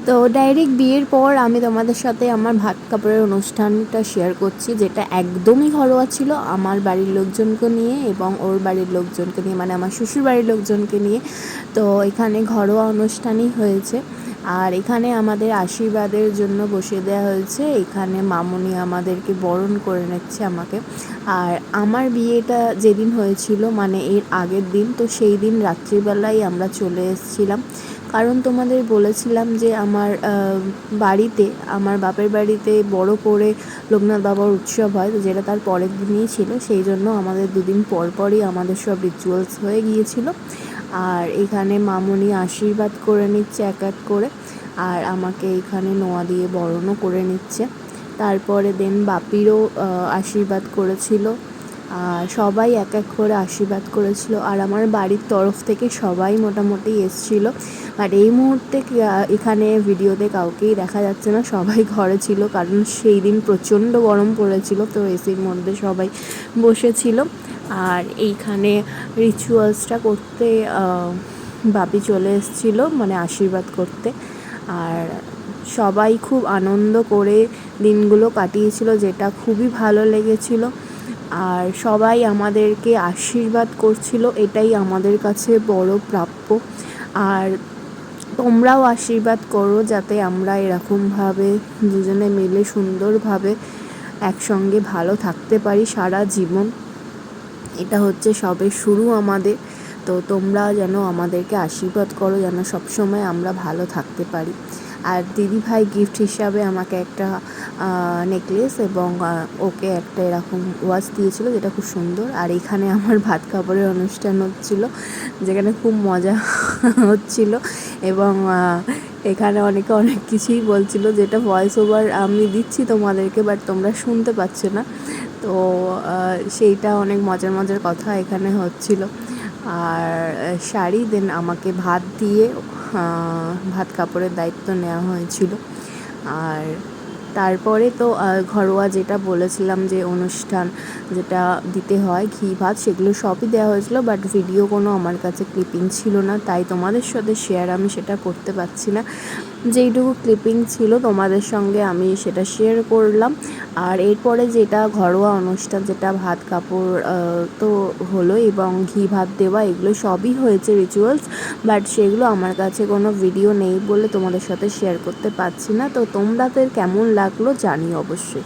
তো ডাইরেক্ট বিয়ের পর আমি তোমাদের সাথে আমার ভাত কাপড়ের অনুষ্ঠানটা শেয়ার করছি, যেটা একদমই ঘরোয়া ছিল, আমার বাড়ির লোকজনকে নিয়ে এবং ওর বাড়ির লোকজনকে নিয়ে, মানে আমার শ্বশুর বাড়ির লোকজনকে নিয়ে। তো এখানে ঘরোয়া অনুষ্ঠানই হয়েছে। আর এখানে আমাদের আশীর্বাদের জন্য বসিয়ে দেওয়া হয়েছে, এখানে মামুনি আমাদেরকে বরণ করে নিচ্ছে আমাকে। আর আমার বিয়েটা যেদিন হয়েছিল, মানে এর আগের দিন, তো সেই দিন রাত্রিবেলায় আমরা চলে এসেছিলাম, কারণ তোমাদের বলেছিলাম যে আমার বাড়িতে, আমার বাপের বাড়িতে বড় করে লোকনাথ বাবার উৎসব হয়, তো যেটা তার পরের দিনই ছিল, সেই জন্য আমাদের দুদিন পর পরই আমাদের সব রিচুয়ালস হয়ে গিয়েছিল। আর এখানে মামুনি আশীর্বাদ করে নিচ্ছে এক এক করে, আর আমাকে এখানে নোয়া দিয়ে বরণও করে নিচ্ছে। তারপরে দেন বাপিরও আশীর্বাদ করেছিল, আর সবাই এক এক করে আশীর্বাদ করেছিল। আর আমার বাড়ির তরফ থেকে সবাই মোটামুটি এসেছিলো। আর এই মুহূর্তে এখানে ভিডিওতে কাউকেই দেখা যাচ্ছে না, সবাই ঘরে ছিল, কারণ সেই দিন প্রচণ্ড গরম পড়েছিল, তো এসির মধ্যে সবাই বসেছিল। আর এইখানে রিচুয়ালসটা করতে বাপি চলে এসেছিলো, মানে আশীর্বাদ করতে। আর সবাই খুব আনন্দ করে দিনগুলো কাটিয়েছিল, যেটা খুবই ভালো লেগেছিল। আর সবাই আমাদেরকে আশীর্বাদ করছিল, এটাই আমাদের কাছে বড় প্রাপ্য। আর তোমরাও আশীর্বাদ করো যাতে আমরা এরকমভাবে দুজনে মিলে সুন্দরভাবে একসঙ্গে ভালো থাকতে পারি সারা জীবন। এটা হচ্ছে সবে শুরু আমাদের, তো তোমরা যেন আমাদেরকে আশীর্বাদ করো, যেন সবসময় আমরা ভালো থাকতে পারি। আর দিদিভাই গিফট হিসাবে আমাকে একটা নেকলেস এবং ওকে একটা এরকম ওয়াচ দিয়েছিল, যেটা খুব সুন্দর। আর এখানে আমার ভাত কাপড়ের অনুষ্ঠান হচ্ছিল, যেখানে খুব মজা হচ্ছিল। এবং এখানে অনেকে অনেক কিছুই বলছিল, যেটা ভয়েস ওভার আমি দিচ্ছি তোমাদেরকে, বাট তোমরা শুনতে পাচ্ছ না। তো সেইটা অনেক মজার মজার কথা এখানে হচ্ছিল। আর শাড়ি দেন আমাকে ভাত দিয়ে ভাত কাপড়ের দায়িত্ব নেওয়া হয়েছিল। আর তারপরে তো ঘরোয়া যেটা বলেছিলাম যে অনুষ্ঠান যেটা দিতে হয় ঘি ভাত, সেগুলো সবই দেওয়া হয়েছিল, বাট ভিডিও কোনো আমার কাছে ক্লিপিং ছিল না, তাই তোমাদের সাথে শেয়ার আমি সেটা করতে পারছি না। যেইটুকু ক্লিপিং ছিল তোমাদের সঙ্গে আমি সেটা শেয়ার করলাম। আর এরপরে যেটা ঘরোয়া অনুষ্ঠান, যেটা ভাত কাপড় তো হলো এবং ঘি ভাত দেওয়া, এগুলো সবই হয়েছে রিচুয়ালস, বাট সেগুলো আমার কাছে কোনো ভিডিও নেই বলে তোমাদের সাথে শেয়ার করতে পারছি না। তো তোমাদের কেমন লাগলো জানিও অবশ্যই।